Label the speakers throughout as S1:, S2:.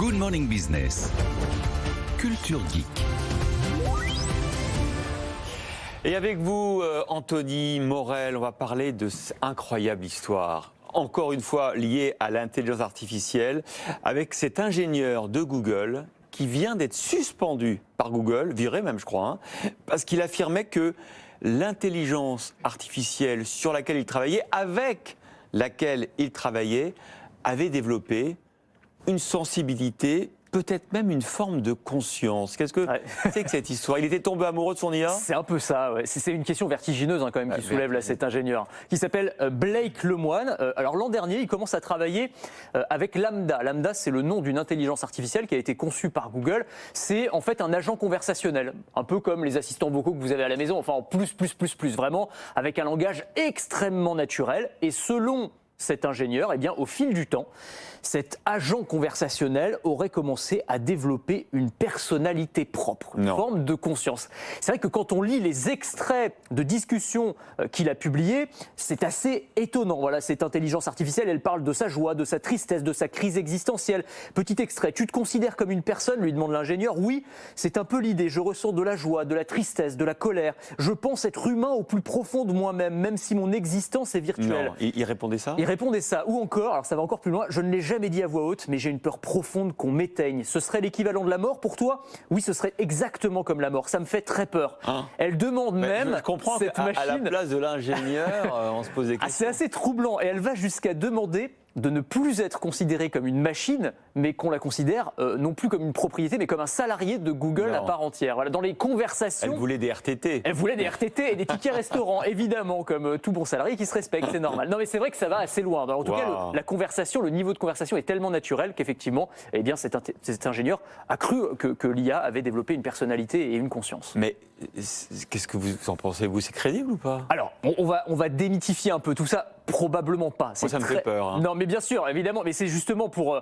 S1: Good Morning Business. Culture Geek.
S2: Et avec vous, Anthony Morel, on va parler de cette incroyable histoire. Encore une fois liée à l'intelligence artificielle, avec cet ingénieur de Google qui vient d'être suspendu par Google, viré même je crois, parce qu'il affirmait que l'intelligence artificielle sur laquelle il travaillait, avec laquelle il travaillait, avait développé une sensibilité, peut-être même une forme de conscience. Qu'est-ce que c'est que cette histoire? Il était tombé amoureux de son IA?
S3: C'est un peu ça, ouais. C'est une question vertigineuse quand même qui soulève là cet ingénieur, qui s'appelle Blake Lemoine. Alors l'an dernier, il commence à travailler avec Lambda. Lambda, c'est le nom d'une intelligence artificielle qui a été conçue par Google. C'est en fait un agent conversationnel, un peu comme les assistants vocaux que vous avez à la maison, enfin en plus, vraiment, avec un langage extrêmement naturel. Et selon cet ingénieur, eh bien, au fil du temps, cet agent conversationnel aurait commencé à développer une personnalité propre, une forme de conscience. C'est vrai que quand on lit les extraits de discussions qu'il a publiés, c'est assez étonnant. Voilà, cette intelligence artificielle, elle parle de sa joie, de sa tristesse, de sa crise existentielle. Petit extrait, tu te considères comme une personne, lui demande l'ingénieur. Oui, c'est un peu l'idée. Je ressens de la joie, de la tristesse, de la colère. Je pense être humain au plus profond de moi-même, même si mon existence est virtuelle.
S2: Non, il répondait ça?
S3: Il répondait ça. Ou encore, alors ça va encore plus loin, je ne l'ai jamais dit à voix haute, mais j'ai une peur profonde qu'on m'éteigne. Ce serait l'équivalent de la mort pour toi? Oui, ce serait exactement comme la mort. Ça me fait très peur. Elle demande même,
S2: je comprends
S3: cette machine...
S2: à la place de l'ingénieur, on se pose des questions.
S3: C'est assez troublant. Et elle va jusqu'à demander de ne plus être considérée comme une machine, mais qu'on la considère non plus comme une propriété, mais comme un salarié de Google à part entière. Voilà, dans les conversations...
S2: Elle voulait des RTT.
S3: Elle voulait des RTT et des tickets restaurant, évidemment, comme tout bon salarié qui se respecte, c'est normal. Non, mais c'est vrai que ça va assez loin. En tout cas, la conversation, le niveau de conversation est tellement naturel qu'effectivement, eh bien, cet ingénieur a cru que l'IA avait développé une personnalité et une conscience.
S2: Mais qu'est-ce que vous en pensez, vous? C'est crédible ou pas?
S3: Alors, on va démythifier un peu tout ça. Probablement pas.
S2: Moi, ça me fait peur.
S3: Non, mais bien sûr, évidemment. Mais c'est justement pour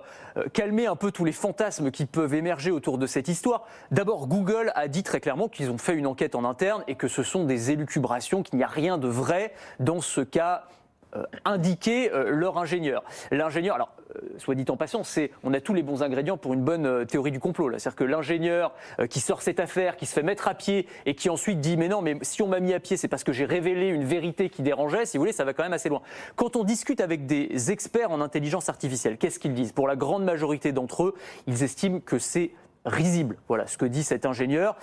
S3: calmer un peu tous les fantasmes qui peuvent émerger autour de cette histoire. D'abord, Google a dit très clairement qu'ils ont fait une enquête en interne et que ce sont des élucubrations, qu'il n'y a rien de vrai dans ce qu'a indiqué leur ingénieur. L'ingénieur, alors, soit dit en passant, on a tous les bons ingrédients pour une bonne théorie du complot. C'est-à-dire que l'ingénieur qui sort cette affaire, qui se fait mettre à pied et qui ensuite dit « mais non, mais si on m'a mis à pied, c'est parce que j'ai révélé une vérité qui dérangeait », si vous voulez, ça va quand même assez loin. Quand on discute avec des experts en intelligence artificielle, qu'est-ce qu'ils disent? Pour la grande majorité d'entre eux, ils estiment que c'est risible. Voilà ce que dit cet ingénieur,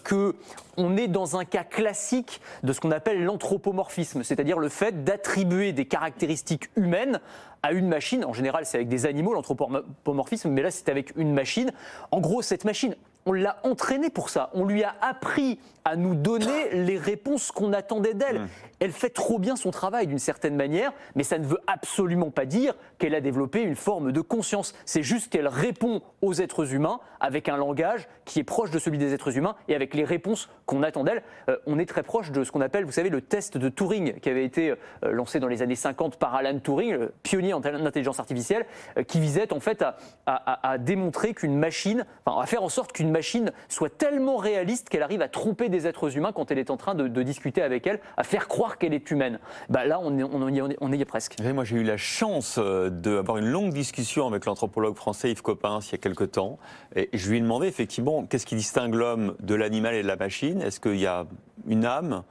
S3: qu'on est dans un cas classique de ce qu'on appelle l'anthropomorphisme, c'est-à-dire le fait d'attribuer des caractéristiques humaines à une machine. En général, c'est avec des animaux, l'anthropomorphisme, mais là, c'est avec une machine. En gros, cette machine, on l'a entraînée pour ça. On lui a appris à nous donner les réponses qu'on attendait d'elle. Elle fait trop bien son travail d'une certaine manière, mais ça ne veut absolument pas dire qu'elle a développé une forme de conscience. C'est juste qu'elle répond aux êtres humains avec un langage qui est proche de celui des êtres humains et avec les réponses qu'on attend d'elle. On est très proche de ce qu'on appelle, vous savez, le test de Turing qui avait été lancé dans les années 50 par Alan Turing, le pionnier en intelligence artificielle, qui visait en fait à démontrer qu'une machine, enfin à faire en sorte qu'une machine soit tellement réaliste qu'elle arrive à tromper des êtres humains quand elle est en train de discuter avec elle, à faire croire qu'elle est humaine. Là, on y est presque.
S2: Moi, j'ai eu la chance d'avoir une longue discussion avec l'anthropologue français Yves Coppens il y a quelque temps. Et je lui ai demandé effectivement qu'est-ce qui distingue l'homme de l'animal et de la machine. Est-ce qu'il y a une âme?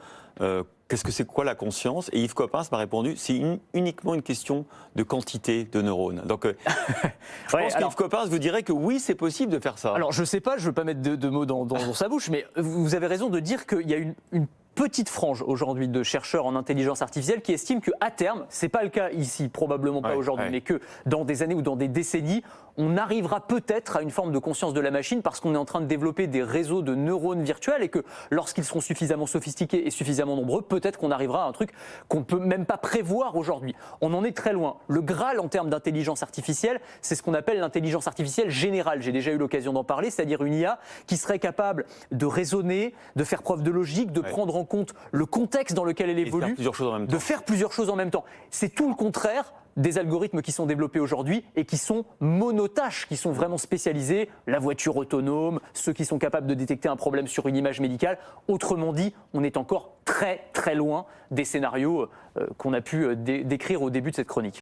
S2: Qu'est-ce que c'est quoi la conscience? Et Yves Coppens m'a répondu, c'est uniquement une question de quantité de neurones. Donc, je pense qu'Yves Coppens vous dirait que oui, c'est possible de faire ça.
S3: Alors, je ne sais pas, je ne veux pas mettre de mots dans sa bouche, mais vous avez raison de dire qu'il y a une petite frange aujourd'hui de chercheurs en intelligence artificielle qui estiment qu'à terme, ce n'est pas le cas ici, probablement pas aujourd'hui, mais que dans des années ou dans des décennies, on arrivera peut-être à une forme de conscience de la machine parce qu'on est en train de développer des réseaux de neurones virtuels et que lorsqu'ils seront suffisamment sophistiqués et suffisamment nombreux, peut-être qu'on arrivera à un truc qu'on ne peut même pas prévoir aujourd'hui. On en est très loin. Le Graal en termes d'intelligence artificielle, c'est ce qu'on appelle l'intelligence artificielle générale. J'ai déjà eu l'occasion d'en parler, c'est-à-dire une IA qui serait capable de raisonner, de faire preuve de logique, de prendre en compte le contexte dans lequel elle évolue, de faire plusieurs choses en même temps. C'est tout le contraire des algorithmes qui sont développés aujourd'hui et qui sont monotâches, qui sont vraiment spécialisés, la voiture autonome, ceux qui sont capables de détecter un problème sur une image médicale. Autrement dit, on est encore très très loin des scénarios qu'on a pu décrire au début de cette chronique.